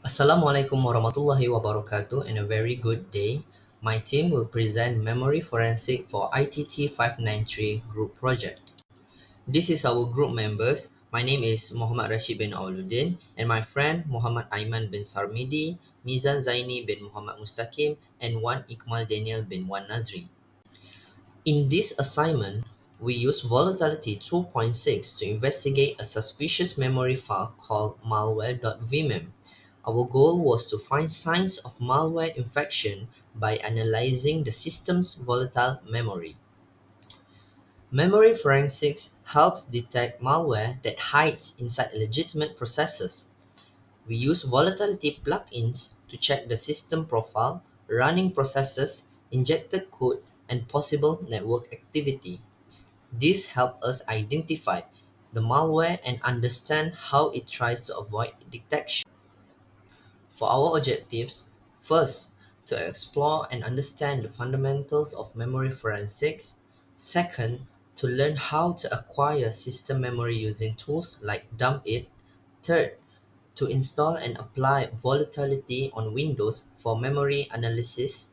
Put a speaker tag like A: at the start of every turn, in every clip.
A: Assalamualaikum warahmatullahi wabarakatuh and a very good day. My team will present Memory Forensic for ITT593 group project. This is our group members. My name is Muhammad RASHID bin AWALUDIN and my friend Muhammad AIMAN bin SARMIDE, Mizan Zaini bin Muhammad Mustaqim and one Iqmal Danial bin one NAZRI. In this assignment, we use Volatility 2.6 to investigate a suspicious memory file called malware.vmem. Our goal was to find signs of malware infection by analyzing the system's volatile memory. Memory forensics helps detect malware that hides inside legitimate processes. We use volatility plugins to check the system profile, running processes, injected code, and possible network activity. This helps us identify the malware and understand how it tries to avoid detection. For our objectives, first, to explore and understand the fundamentals of memory forensics. Second, to learn how to acquire system memory using tools like dumpit. Third, to install and apply volatility on Windows for memory analysis.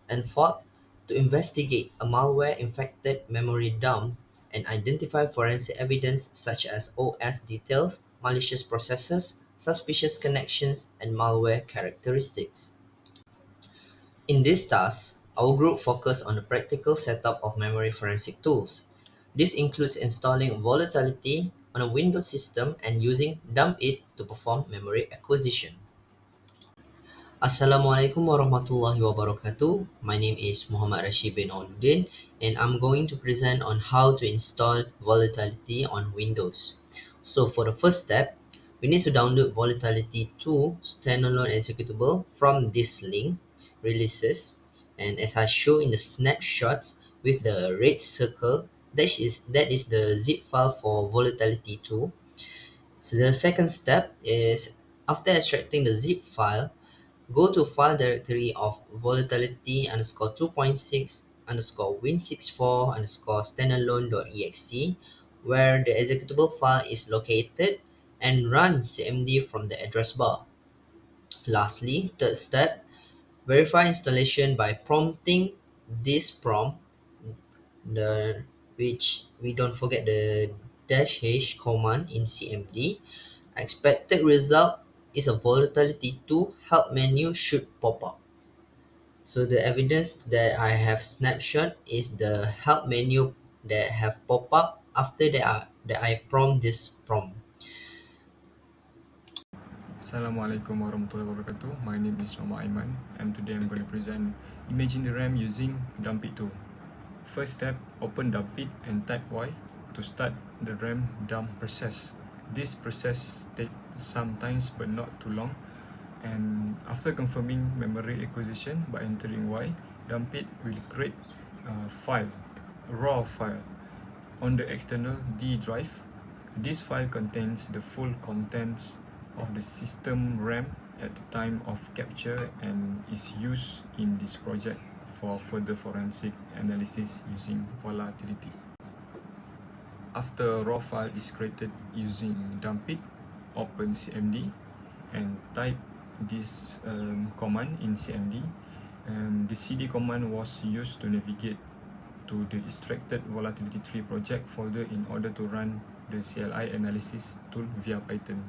A: And fourth, to investigate a malware-infected memory dump and identify forensic evidence such as OS details, malicious processes, suspicious connections, and malware characteristics. In this task, our group focused on the practical setup of memory forensic tools. This includes installing volatility on a Windows system and using dumpit to perform memory acquisition. Assalamualaikum warahmatullahi wabarakatuh. My name is Muhammad Rashid bin Auluddin and I'm going to present on how to install Volatility on Windows. So for the first step, we need to download Volatility 2 standalone executable from this link, releases, and as I show in the snapshots with the red circle, that is the zip file for Volatility 2. So the second step is after extracting the zip file, go to file directory of volatility underscore 2.6 underscore win64 underscore standalone.exe where the executable file is located and run cmd from the address bar. Lastly, third step, verify installation by prompting this prompt, the which we don't forget the -h command in cmd. Expected result is a volatility 2 help menu should pop up. So the evidence that I have snapshot is the help menu that have pop up after that I prompt this prompt.
B: Assalamualaikum warahmatullahi wabarakatuh. My name is AIMAN and today I'm going to present imaging the RAM using dumpit tool. First step, open dumpit and type Y to start the RAM dump process. This process takes some time but not too long, and after confirming memory acquisition by entering Y, dumpit will create a file, a raw file on the external D drive. This file contains the full contents of the system RAM at the time of capture and is used in this project for further forensic analysis using volatility. After raw file is created using dumpit, open cmd and type this command in cmd. The cd command was used to navigate to the extracted volatility 3 project folder in order to run the CLI analysis tool via Python.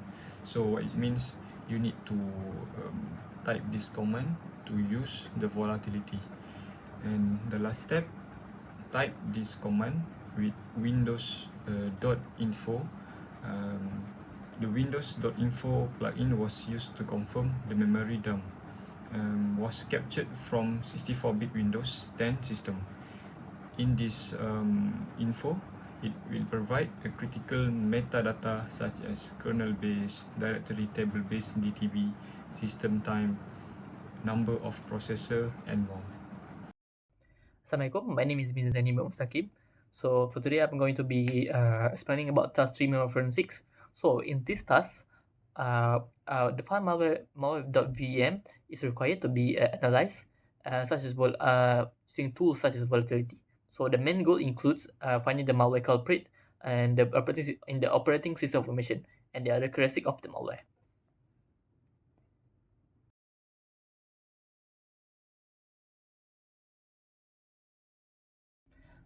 B: So what it means, you need to type this command to use the volatility. And the last step, type this command with windows.info. The windows.info plugin was used to confirm the memory dump was captured from 64-bit Windows 10 system. In this info, it will provide a critical metadata such as kernel-based, directory table-based DTB, system time, number of processor, and more.
C: Assalamualaikum, my name is Mizan Zaini bin Mustaqim. So for today, I'm going to be explaining about task 3 memory forensics. So in this task, the file malware.vm is required to be analyzed, such as using tools such as volatility. So the main goal includes finding the malware culprit and the operating system information and the other characteristic of the malware.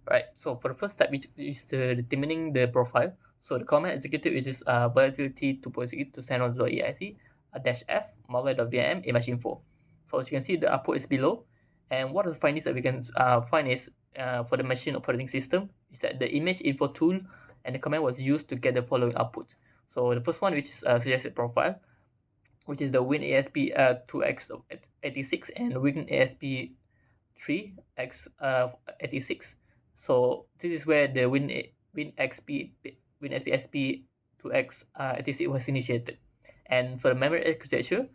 C: Right. So for the first step, which is the determining the profile. So the command executed, which is volatility 2.6 to standard.eic dash f malware.vm image info. So as you can see, the output is below, and what are the findings that we can find is for the machine operating system is that the image info tool and the command was used to get the following output. So the first one, which is suggested profile, which is the WinASP 2x86 and WinASP 3x86. So this is where the WinXP SP2X 86 was initiated. And for the memory architecture,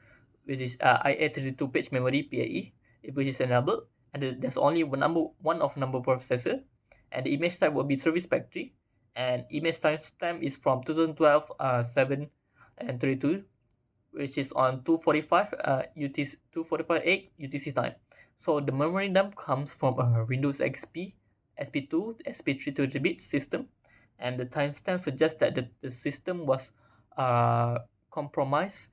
C: which is IA32 page memory PAE, which is enabled, and there's only one of number processor, and the image type will be service factory, and image timestamp is from 2012 7 and 32, which is on 245 UTC 245 UTC time. So the memory dump comes from a Windows XP, SP2, SP3 32-bit system, and the timestamp suggests that the system was compromised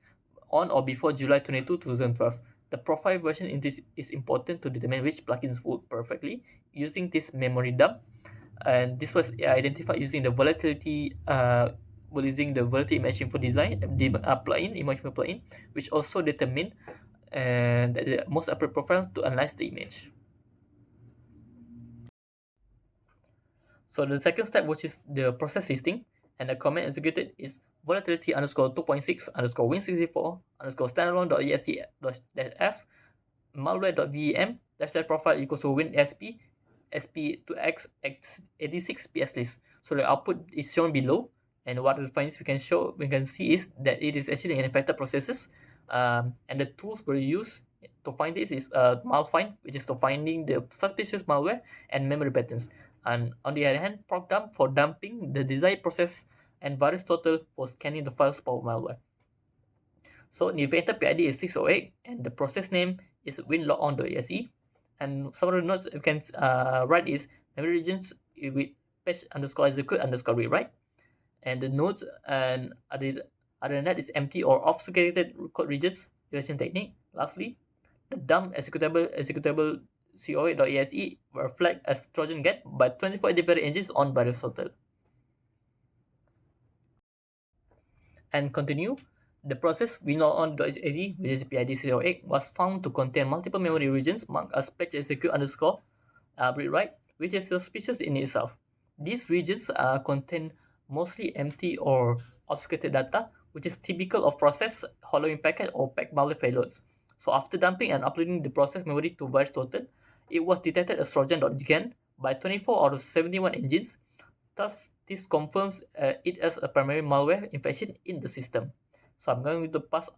C: on or before July 22, 2012. The profile version in this is important to determine which plugins work perfectly using this memory dump, and this was identified using the volatility using the volatility image info design plugin, image info plugin, which also determine the most appropriate profile to analyze the image. So the second step, which is the process listing, and the command executed is volatility underscore 2.6 underscore win64 underscore standalone.exe dash f malware.vem dash profile equals to win sp2x 86 ps list. So the output is shown below, and what the findings we can see is that it is actually an infected processes, and the tools were used to find this is malfind, which is to finding the suspicious malware and memory patterns, and on the other hand proc dump for dumping the desired process, and virus total for scanning the files for malware. So the inventor PID is 608, and the process name is winlogon.exe. And some of the notes you can write is memory regions with patch underscore execute underscore read write. And the nodes and other than that is empty or obfuscated code regions evaluation technique. Lastly, the dump executable co8.exe were flagged as Trojan get by 24 different engines on virus total. And continue. The process winlogon.exe, which is PID08, was found to contain multiple memory regions marked as patch execute underscore read write, which is suspicious in itself. These regions contain mostly empty or obfuscated data, which is typical of process hollowing packet or pack malware payloads. So after dumping and uploading the process memory to virus total, it was detected as Trojan.gen by 24 out of 71 engines. Thus, this confirms it as a primary malware infection in the system. So I'm going to pass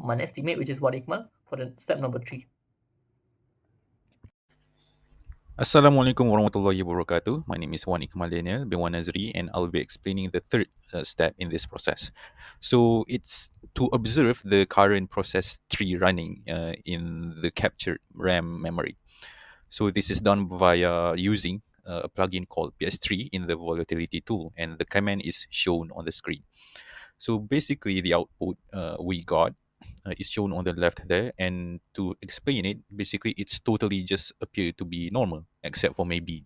C: my next teammate, which is Iqmal, for the step number 3.
D: Assalamualaikum warahmatullahi wabarakatuh. My name is Iqmal Danial bin NAZRI, and I'll be explaining the third step in this process. So it's to observe the current process tree running in the captured RAM memory. So this is done via using a plugin called PS3 in the volatility tool, and the command is shown on the screen. So basically, the output we got is shown on the left there, and to explain it, basically it's totally just appear to be normal, except for maybe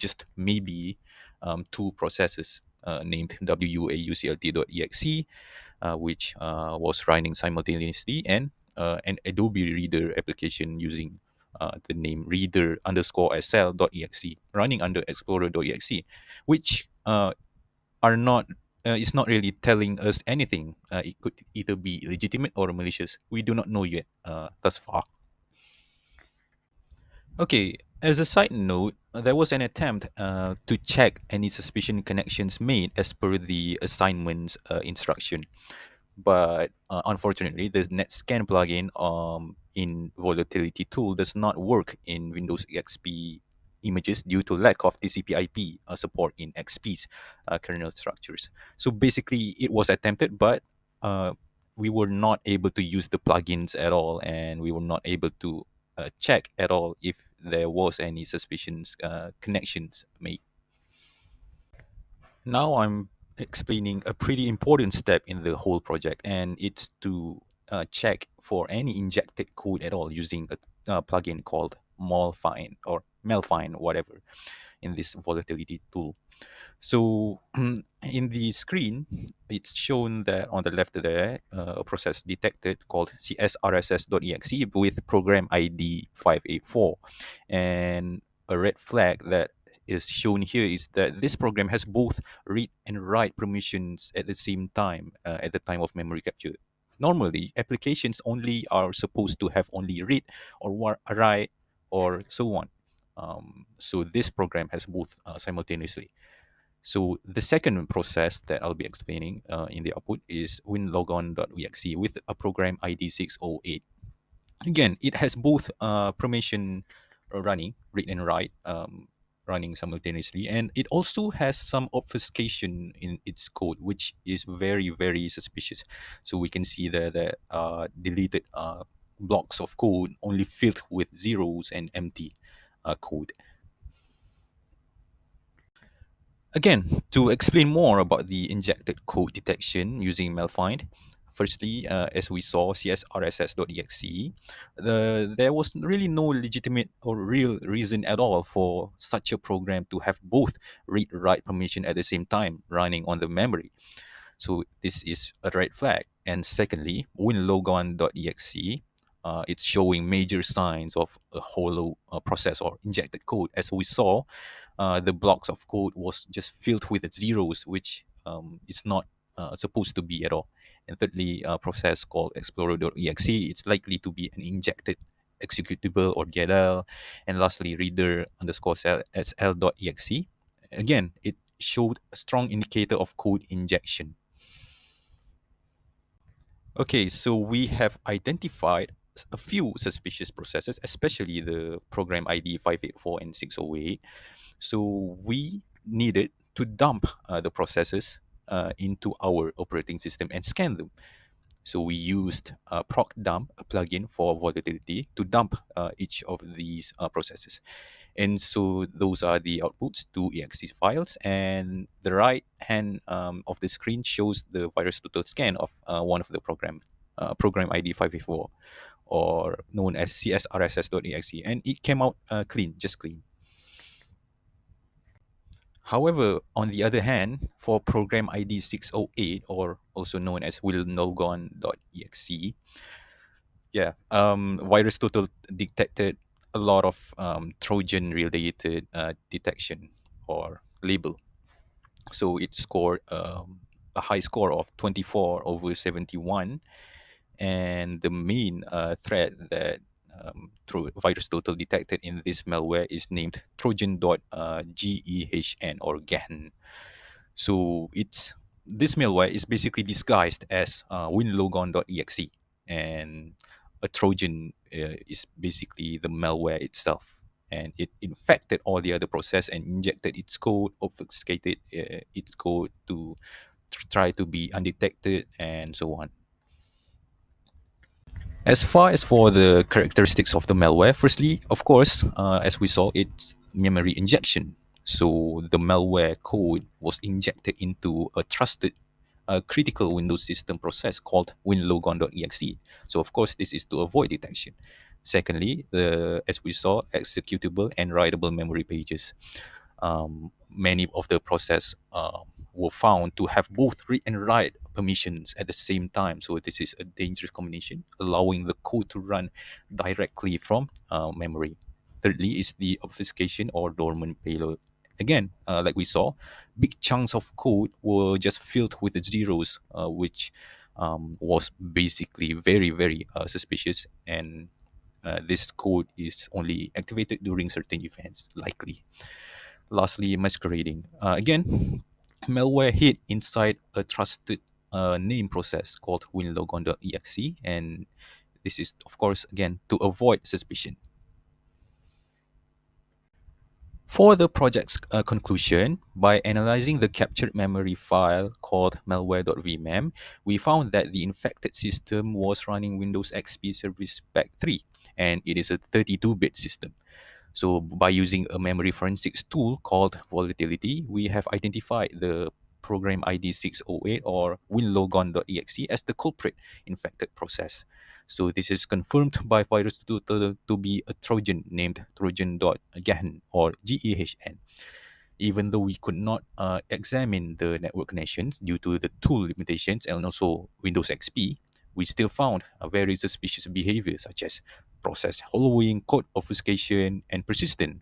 D: two processes named WUAUCLT.exe, which was running simultaneously, and an Adobe Reader application using the name reader underscore sl.exe running under explorer.exe, which are not is not really telling us anything. It could either be legitimate or malicious. We do not know yet thus far. Okay, as a side note, there was an attempt to check any suspicion connections made as per the assignment's instruction. But unfortunately, the NetScan plugin in Volatility tool does not work in Windows XP images due to lack of TCP/IP support in XP's kernel structures. So basically, it was attempted, but uh, we were not able to use the plugins at all, and we were not able to check at all if there was any suspicions connections made. Now I'm explaining a pretty important step in the whole project, and it's to check for any injected code at all using a plugin called molfind or malfind whatever in this volatility tool. So in the screen, it's shown that on the left there, a process detected called csrss.exe with program ID 584. And a red flag that is shown here is that this program has both read and write permissions at the same time at the time of memory capture. Normally, applications only are supposed to have only read or write or so on. So this program has both simultaneously. So the second process that I'll be explaining in the output is winlogon.exe with a program ID 608. Again, it has both permission running, read and write, running simultaneously, and it also has some obfuscation in its code, which is very, very suspicious. So we can see there that deleted blocks of code only filled with zeros and empty code. Again, to explain more about the injected code detection using Malfind, firstly, as we saw, csrss.exe, there was really no legitimate or real reason at all for such a program to have both read-write permission at the same time running on the memory. So this is a red flag. And secondly, winlogon.exe, it's showing major signs of a hollow process or injected code. As we saw, the blocks of code was just filled with zeros, which is not supposed to be at all. And thirdly, a process called explorer.exe, it's likely to be an injected executable or DLL. And lastly, reader underscore sl.exe. Again, it showed a strong indicator of code injection. Okay, so we have identified a few suspicious processes, especially the program ID 584 and 608. So we needed to dump the processes into our operating system and scan them. So we used proc dump, a plugin for volatility, to dump each of these processes. And so those are the outputs, two exe files, and the right hand of the screen shows the virus total scan of one of the program ID 584, or known as csrss.exe, and it came out clean, just clean. However, on the other hand, for program ID 608, or also known as willnogon.exe, virus total detected a lot of Trojan related detection or label. So it scored a high score of 24 over 71. And the main threat that through virus total detected in this malware is named Trojan.gehn or GAN. So it's this malware is basically disguised as winlogon.exe, and a Trojan is basically the malware itself. And it infected all the other process and injected its code, obfuscated its code to try to be undetected, and so on. As far as for the characteristics of the malware, firstly, of course, as we saw, it's memory injection. So the malware code was injected into a trusted critical Windows system process called winlogon.exe. So of course, this is to avoid detection. Secondly, as we saw, executable and writable memory pages. Many of the process were found to have both read and write permissions at the same time. So this is a dangerous combination, allowing the code to run directly from memory. Thirdly is the obfuscation or dormant payload. Again, like we saw, big chunks of code were just filled with zeros, which was basically very, very suspicious. And this code is only activated during certain events, likely. Lastly, masquerading. Again, malware hid inside a trusted name process called winlogon.exe, and this is, of course, again, to avoid suspicion. For the project's conclusion, by analyzing the captured memory file called malware.vmem, we found that the infected system was running Windows XP Service Pack 3, and it is a 32-bit system. So by using a memory forensics tool called Volatility, we have identified the program ID 608 or winlogon.exe as the culprit infected process. So this is confirmed by virus to be a Trojan named Trojan.gehn or GEHN. Even though we could not examine the network connections due to the tool limitations and also Windows XP, we still found a very suspicious behavior such as process hollowing, code obfuscation, and persistent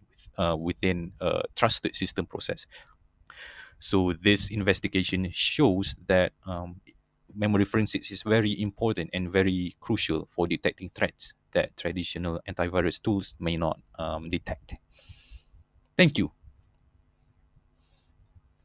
D: within a trusted system process. So this investigation shows that memory forensics is very important and very crucial for detecting threats that traditional antivirus tools may not detect. Thank you.